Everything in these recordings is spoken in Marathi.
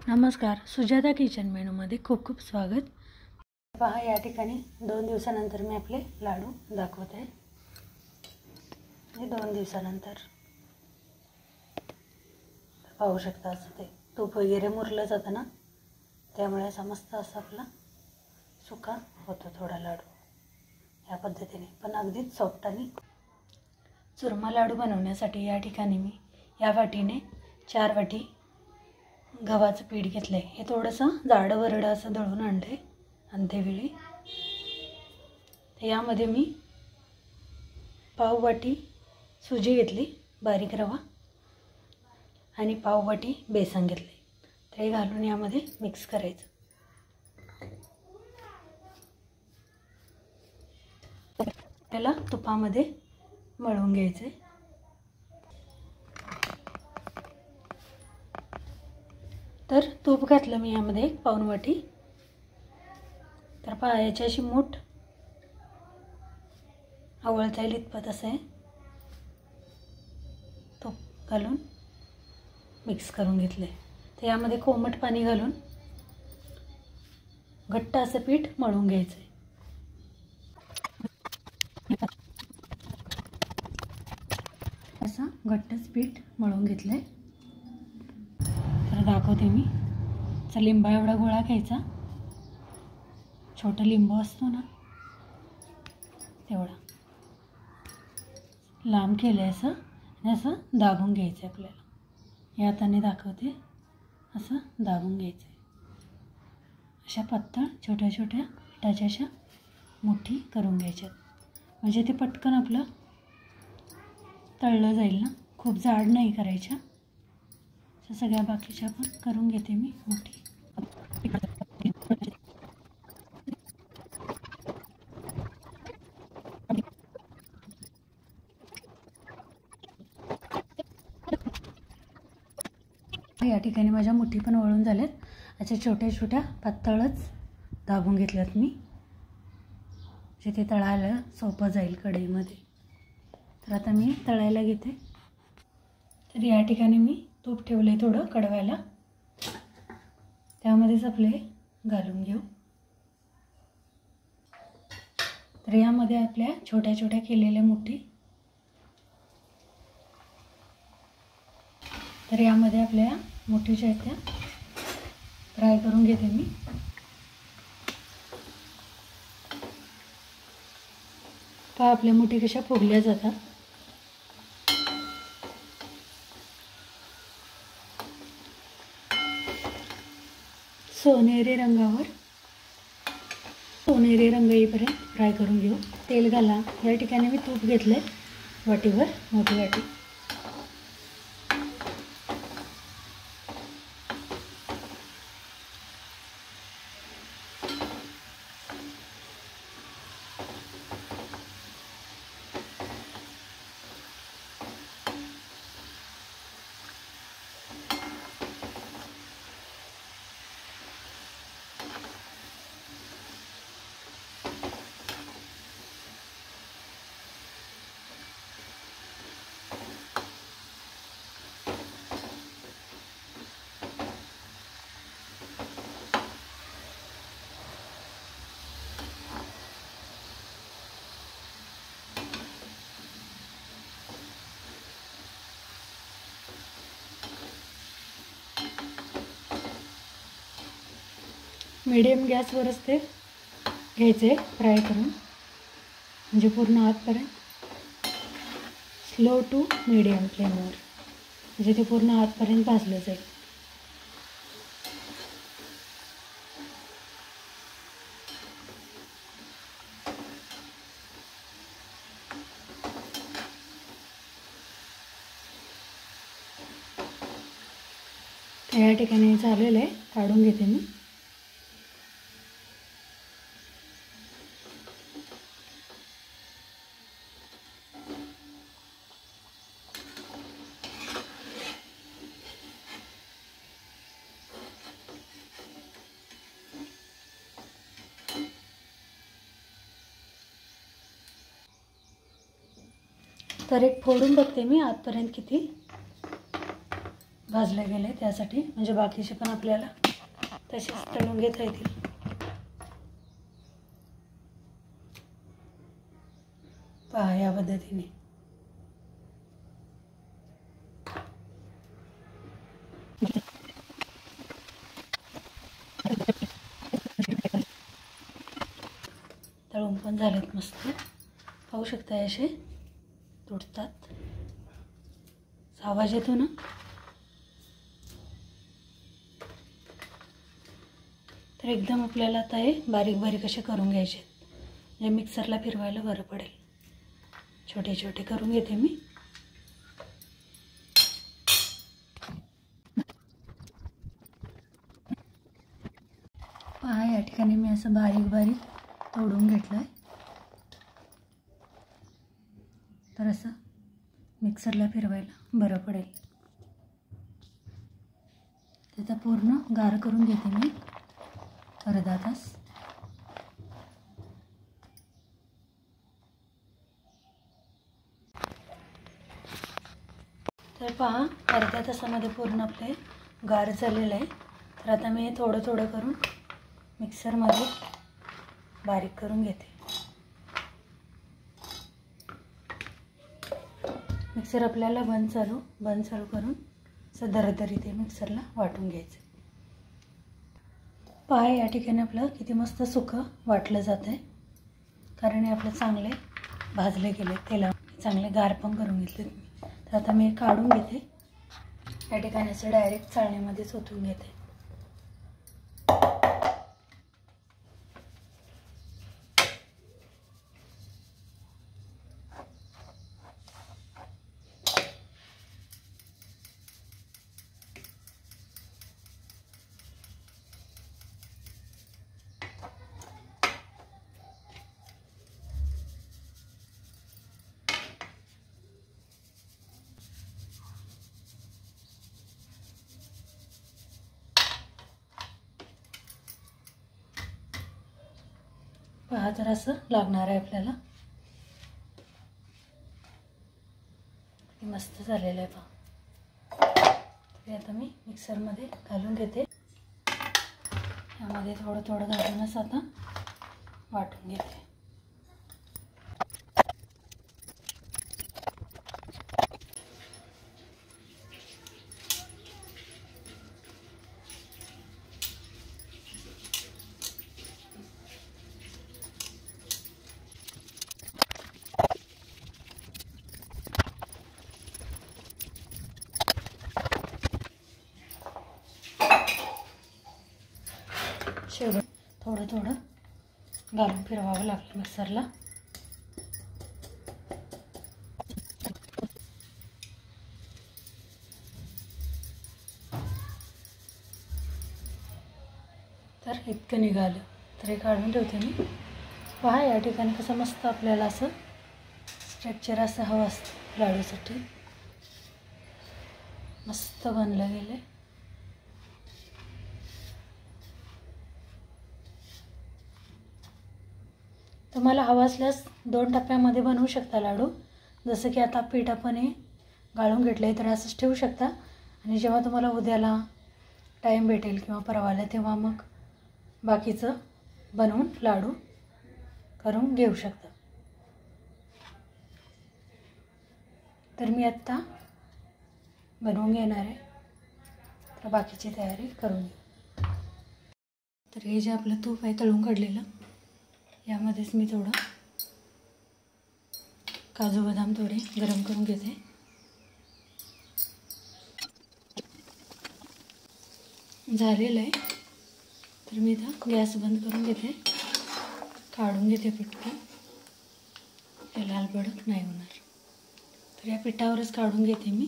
नमस्कार, सुजाता किचन मेनूमध्ये खूप खूप स्वागत। पहा, या ठिकाणी 2 दिवसानंतर मी आपले लाडू दाखवत आहे। हे 2 दिवसानंतर पाहू शकता, असं ते तूप वगैरे मुरलं जातं ना, त्यामुळे असा मस्त असा आपला सुका होतो थोडा लाडू या पद्धतीने, पण अगदीच सॉफ्ट। आणि चुरमा लाडू बनवण्यासाठी या ठिकाणी मी या वाटीने 4 वाटी गव्हाचं पीठ घेतलं आहे। हे थोडंसं जाडं वरडं असं दळून आणलं आहे अंतेवेळी। तर यामध्ये मी पाव वाटी सुजी घेतली, बारीक रवा, आणि पाव वाटी बेसन घेतले। तर हे घालून यामध्ये मिक्स करायचं। त्याला तुपामध्ये मळून घ्यायचं आहे। तर तूप घातलं मी यामध्ये पाऊण वाटी। तर पहा, याची अशी मूठ आवळता येईल इतपत असं आहे तूप घालून मिक्स करून घेतलं आहे। तर यामध्ये कोमट पाणी घालून घट्ट असं पीठ मळून घ्यायचं आहे। असं घट्टच पीठ मळून घेतलं आहे। तर दाखवते मी। तर लिंबा एवढा गोळा घ्यायचा, छोटा लिंबू असतो ना तेवढा लांब केलं आहे असं, आणि असं दाबून घ्यायचं आहे आपल्याला। या हाताने दाखवते, असं दाबून घ्यायचं आहे। अशा पातळ छोट्या छोट्या पिठाच्या अशा मुठी करून घ्यायच्यात, म्हणजे ते पटकन आपलं तळलं जाईल ना। खूप जाड नाही करायच्या। तर सगळ्या बाकीच्या पण करून घेते मी मुठी। या ठिकाणी माझ्या मुठी पण वळून झाल्यात। अशा छोट्या छोट्या पातळच दाबून घेतल्यात मी, जे ते तळायला सोपं जाईल कढईमध्ये। तर आता मी तळायला घेते। तर या ठिकाणी मी तूप ठेवले थोडं कडवायला, त्यामध्येच आपले घालून घेऊ। तर यामध्ये आपल्या छोट्या छोट्या केलेल्या मुठी, तर यामध्ये आपल्या मुठीच्या आहेत त्या फ्राय करून घेते मी। पहा, आपल्या मुठी कशा फुगल्या जातात। सोनेरी रंग येईपर्यंत फ्राय करून घेऊ। तेल घाला। या ठिकाणी मी तूप घेतले वाटीवर, मोठी वाटी। मीडियम गॅसवरच ते घ्यायचे फ्राय करून, म्हणजे पूर्ण आतपर्यंत। स्लो टू मीडियम फ्लेमवर, म्हणजे ते पूर्ण आतपर्यंत भाजलं जाईल। या ठिकाणी झालेलं आहे, काढून घेते मी। तर एक फोडून बघते मी आतपर्यंत किती भाजले गेले त्यासाठी, म्हणजे बाकीचे पण आपल्याला तसेच तळून घेता येतील. पहा या पद्धतीने. तळून पण झालेत मस्त. पाहू शकता असे तुटतात. आवाज येतो ना. तर एकदम आपल्याला आता हे बारीक बारीक असे करून घ्यायचे, म्हणजे मिक्सरला फिरवायला बरं पडेल. छोटे छोटे करून घेते मी. पहा या ठिकाणी मी असं बारीक बारीक तोडून घेतलं आहे. तर असं मिक्सरला फिरवायला बरं पडेल. त्याचा पूर्ण गार करून घेते मी अर्धा तास. तर पहा अर्ध्या तासामध्ये पूर्ण आपले गार झालेलं आहे. तर आता मी थोडं थोडं करून मिक्सरमध्ये बारीक करून घेते. मिक्सर आपल्याला बंद चालू करून असं दरदरीत ते मिक्सरला वाटून घ्यायचं. पहा या ठिकाणी आपलं किती मस्त सुकं वाटलं जातं आहे, कारण हे आपलं चांगले भाजले गेले, तेला चांगले गार पण करून घेतले. तर आता मी काढून घेते. या ठिकाणी असं डायरेक्ट चाळणीमध्येच ओतून घेते. पहा तर असं लागणार आहे आपल्याला. मस्त झालेलं आहे पहा. ते आता मी मिक्सरमध्ये घालून घेते. यामध्ये थोडं थोडं घालूनच आता वाटून घेते. शेवट थोडं थोडं घालून फिरवावं लागलं मिक्सरला. तर इतकं निघालं. तर हे काढून ठेवते मी. पहा या ठिकाणी कसं मस्त आपल्याला असं स्ट्रक्चर असं हवं असतं लाडूसाठी. मस्त बनलं गेलं. तुम्हाला हवं असल्यास 2 टप्प्यामध्ये बनवू शकता लाडू. जसं की आता पीठ आपण हे गाळून घेतलं आहे तर असंच ठेवू शकता, आणि जेव्हा तुम्हाला उद्याला टाईम भेटेल किंवा परवाला तेव्हा मग बाकीचं बनवून लाडू करून घेऊ शकता. तर मी आत्ता बनवून घेणार आहे. तर बाकीची तयारी करून घेऊ. तर हे जे आपलं तूप आहे तळून काढलेलं, यामध्येच मी थोडं काजू बदाम थोडे गरम करून घेते. झालेलं आहे. तर मी आता गॅस बंद करून घेते. काढून घेते पटकन, हे लाल भडक नाही होणार. तर या पिठावरच काढून घेते मी.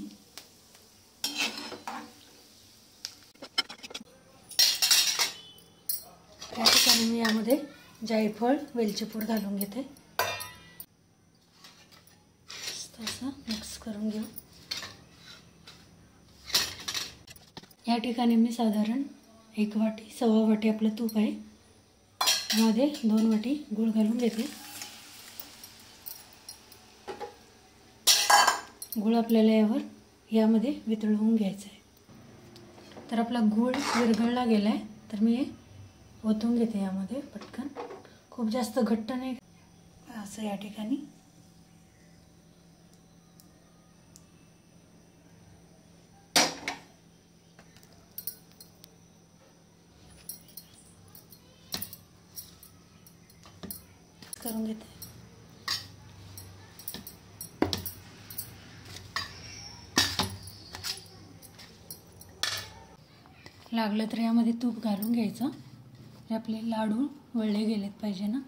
त्या ठिकाणी मी यामध्ये जायफळ वेलची पूड घालून घेते. असं मिक्स करून घेऊ. या ठिकाणी मी साधारण 1 वाटी सव्वा वाटी आपलं तूप आहे, यामध्ये 2 वाटी गूळ घालून घेते. गूळ आपल्याला यामध्ये वितळवून घ्यायचं आहे. तर आपला गूळ विरघळला गेला आहे, तर मी हे ओतून घेते यामध्ये पटकन. खूप जास्त घट्ट नाही असं या ठिकाणी. करून घेते. लागलं तर यामध्ये तूप घालून घ्यायचं. हे आपले लाडू वळले गेलेत पाहिजे ना.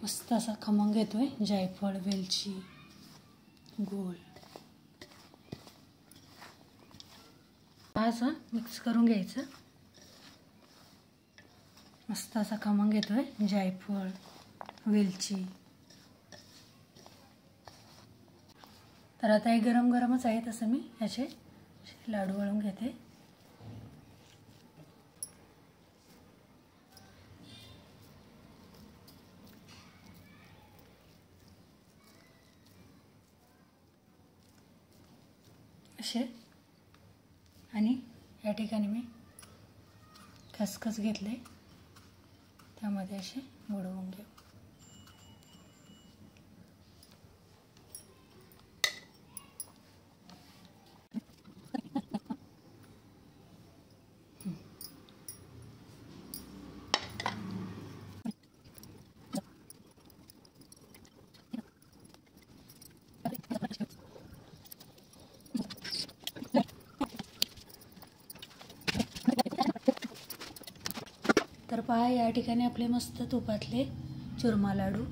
मस्त असा खमंग येतोय. जायफळ, वेलची, गूळ असं मिक्स करून घ्यायचं. मस्त असा खमंग येतोय. जायफळ, वेलची. तर आता हे गरम गरमच आहे, तसं मी याचे लाडू वळून घेते. असे. आणि या ठिकाणी मी खसखस घेतले, त्यामध्ये असे बुडवून घेऊ. तर पहा, या ठिकाणी आपले मस्त तुपातले चुरमा लाडू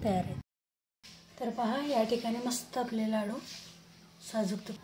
तयार आहेत. तर पहा, या ठिकाणी मस्त आपले लाडू साजूक तूप